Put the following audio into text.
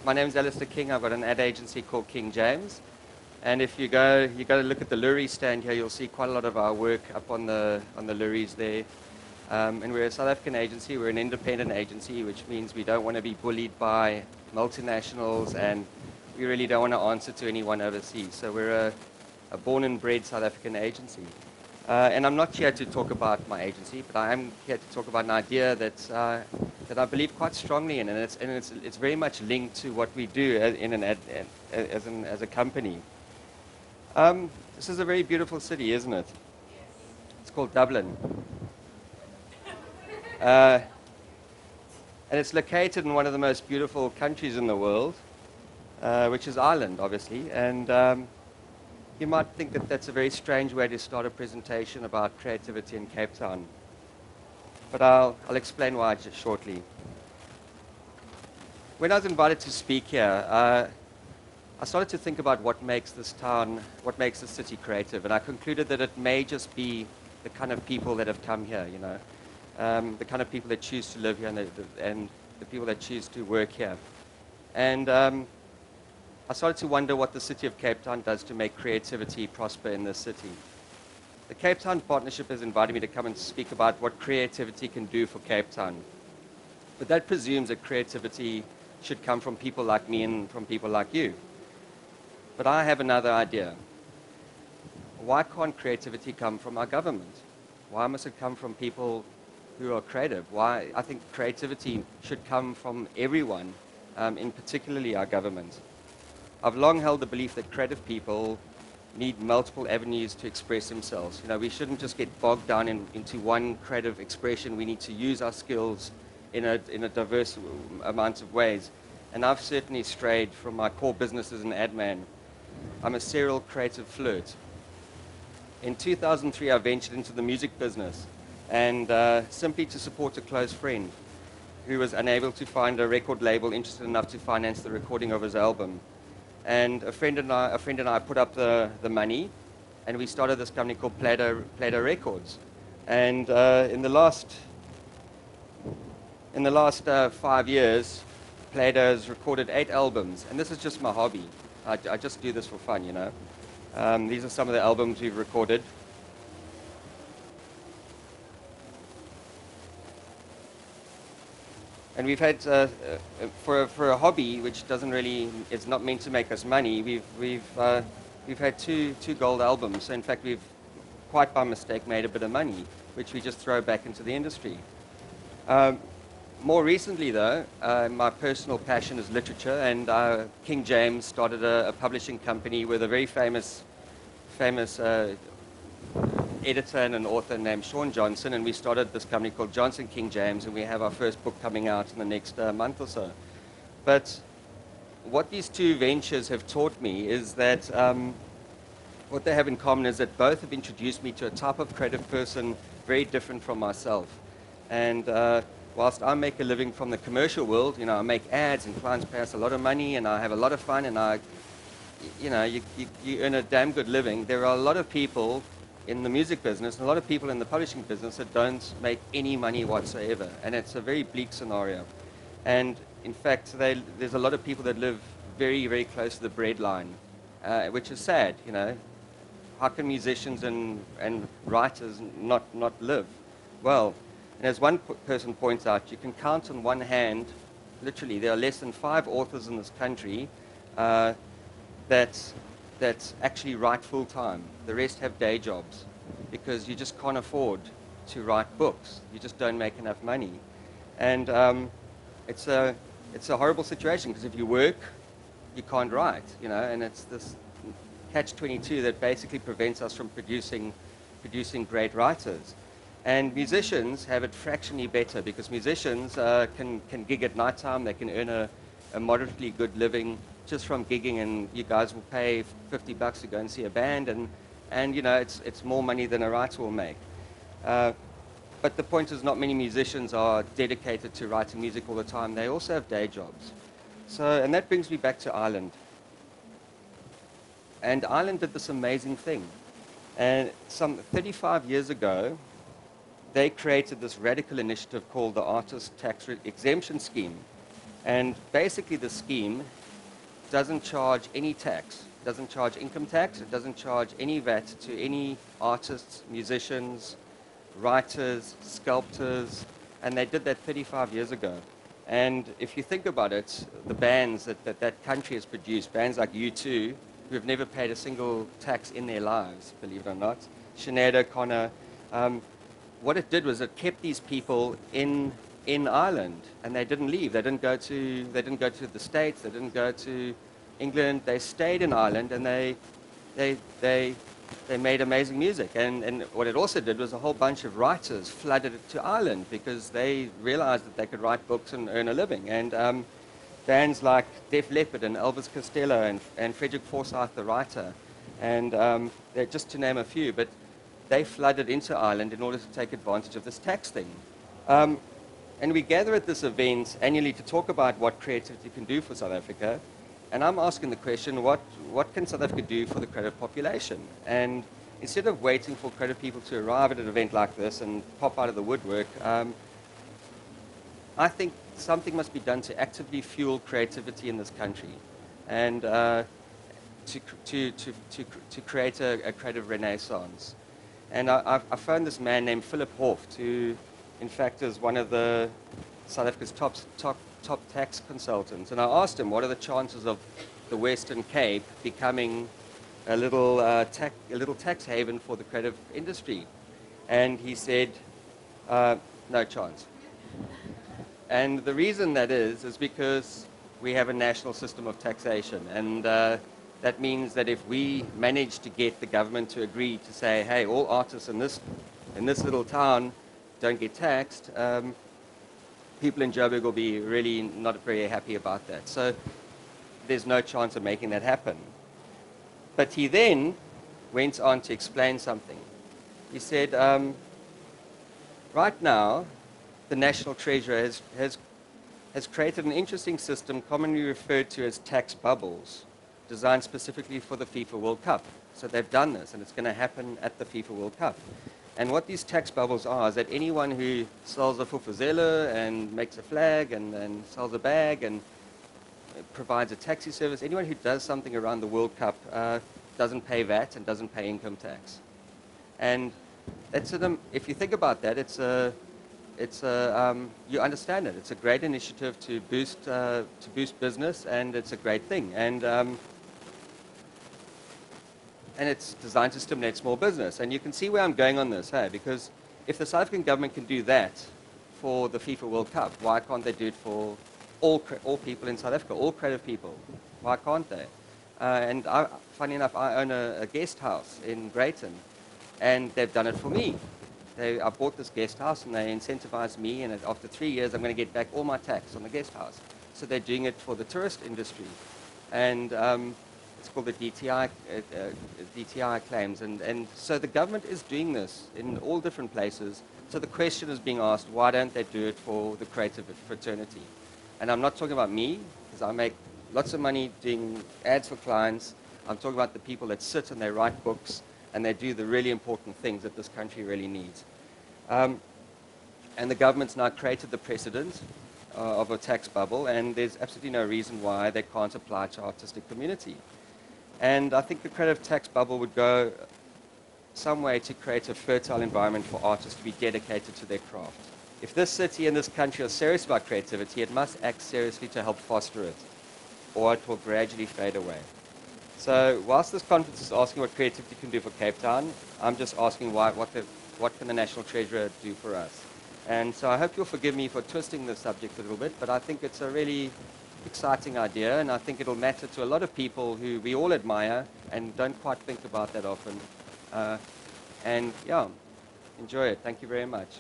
My name's Alistair King. I've got an ad agency called King James. And if you go to look at the lorry stand here, you'll see quite a lot of our work up on the lorries there. And we're a South African agency. We're an independent agency, which means we don't want to be bullied by multinationals, and we really don't want to answer to anyone overseas. So we're a born and bred South African agency. And I'm not here to talk about my agency, but I am here to talk about an idea that I believe quite strongly in, and it's very much linked to what we do as a company. This is a very beautiful city, isn't it? It's called Dublin. And it's located in one of the most beautiful countries in the world, which is Ireland, obviously. And you might think that that's a very strange way to start a presentation about creativity in Cape Town. But I'll explain why just shortly. When I was invited to speak here, I started to think about what makes this town, what makes this city creative, and I concluded that it may just be the kind of people that have come here, the kind of people that choose to live here and the people that choose to work here. And I started to wonder what the city of Cape Town does to make creativity prosper in this city. The Cape Town Partnership has invited me to come and speak about what creativity can do for Cape Town. But that presumes that creativity should come from people like me and from people like you. But I have another idea. Why can't creativity come from our government? Why must it come from people who are creative? Why? I think creativity should come from everyone, in particularly our government. I've long held the belief that creative people need multiple avenues to express themselves. We shouldn't just get bogged down into one creative expression. We need to use our skills in a diverse amount of ways. And I've certainly strayed from my core business as an ad man. I'm a serial creative flirt. In 2003, I ventured into the music business, and simply to support a close friend who was unable to find a record label interested enough to finance the recording of his album. And a friend and I put up the money, and we started this company called Play-Doh Records. And in the last 5 years, Play-Doh has recorded 8 albums, and this is just my hobby. I just do this for fun, These are some of the albums we've recorded. And we've had, for a hobby which it's not meant to make us money, we've had two gold albums. So in fact, we've quite by mistake made a bit of money, which we just throw back into the industry. More recently, though, my personal passion is literature, and King James started a publishing company with a very famous editor and an author named Sean Johnson, and we started this company called Johnson King James, and we have our first book coming out in the next month or so. But what these two ventures have taught me is that what they have in common is that both have introduced me to a type of creative person very different from myself. And whilst I make a living from the commercial world, I make ads and clients pay us a lot of money and I have a lot of fun and you earn a damn good living. There are a lot of people in the music business and a lot of people in the publishing business that don't make any money whatsoever. And it's a very bleak scenario. And in fact, there's a lot of people that live very, very close to the breadline, which is sad, How can musicians and writers not live? Well, and as one person points out, you can count on one hand, literally, there are less than 5 authors in this country that actually write full-time. The rest have day jobs because you just can't afford to write books. You just don't make enough money. And it's a horrible situation because if you work, you can't write, and it's this catch-22 that basically prevents us from producing great writers. And musicians have it fractionally better because musicians can gig at nighttime. They can earn a moderately good living just from gigging, and you guys will pay $50 to go and see a band, and it's more money than a writer will make. But the point is, not many musicians are dedicated to writing music all the time. They also have day jobs. And that brings me back to Ireland. And Ireland did this amazing thing. And some 35 years ago, they created this radical initiative called the Artist Tax Exemption Scheme. And basically the scheme doesn't charge any tax, doesn't charge income tax, it doesn't charge any VAT to any artists, musicians, writers, sculptors, and they did that 35 years ago. And if you think about it, the bands that country has produced, bands like U2, who have never paid a single tax in their lives, believe it or not, Sinead O'Connor, what it did was it kept these people in Ireland, and they didn't leave. They didn't go to the States. They didn't go to England. They stayed in Ireland, and they made amazing music. And what it also did was a whole bunch of writers flooded it to Ireland because they realized that they could write books and earn a living. And bands like Def Leppard and Elvis Costello and Frederick Forsyth, the writer, and just to name a few, but they flooded into Ireland in order to take advantage of this tax thing. And we gather at this event annually to talk about what creativity can do for South Africa. And I'm asking the question, what can South Africa do for the creative population? And instead of waiting for creative people to arrive at an event like this and pop out of the woodwork, I think something must be done to actively fuel creativity in this country and to create a creative renaissance. And I found this man named Philip Horft, who in fact is one of the South Africa's top tax consultants. And I asked him, what are the chances of the Western Cape becoming a little tax haven for the creative industry? And he said, no chance. And the reason that is because we have a national system of taxation. And that means that if we manage to get the government to agree to say, hey, all artists in this little town don't get taxed, people in Joburg will be really not very happy about that. So there's no chance of making that happen. But he then went on to explain something. He said, right now, the National Treasurer has created an interesting system commonly referred to as tax bubbles, designed specifically for the FIFA World Cup. So they've done this, and it's going to happen at the FIFA World Cup. And what these tax bubbles are is that anyone who sells a fufuzela and makes a flag and sells a bag and provides a taxi service, anyone who does something around the World Cup doesn't pay VAT and doesn't pay income tax. And that's if you think about that, you understand it. It's a great initiative to boost business, and it's a great thing. And it's designed to stimulate small business. And you can see where I'm going on this, hey? Because if the South African government can do that for the FIFA World Cup, why can't they do it for all people in South Africa, all creative people? Why can't they? And funny enough, I own a guest house in Greyton, and they've done it for me. I bought this guest house, and they incentivized me, and after 3 years, I'm going to get back all my tax on the guest house. So they're doing it for the tourist industry. And it's called the DTI claims. And so the government is doing this in all different places. So the question is being asked, why don't they do it for the creative fraternity? And I'm not talking about me, because I make lots of money doing ads for clients. I'm talking about the people that sit and they write books and they do the really important things that this country really needs. And the government's now created the precedent of a tax bubble, and there's absolutely no reason why they can't apply to artistic community. And I think the creative tax bubble would go some way to create a fertile environment for artists to be dedicated to their craft. If this city and this country are serious about creativity, it must act seriously to help foster it, or it will gradually fade away. So whilst this conference is asking what creativity can do for Cape Town, I'm just asking what can the National Treasurer do for us? And so I hope you'll forgive me for twisting the subject a little bit, but I think it's a really exciting idea, and I think it'll matter to a lot of people who we all admire and don't quite think about that often. And yeah, enjoy it. Thank you very much.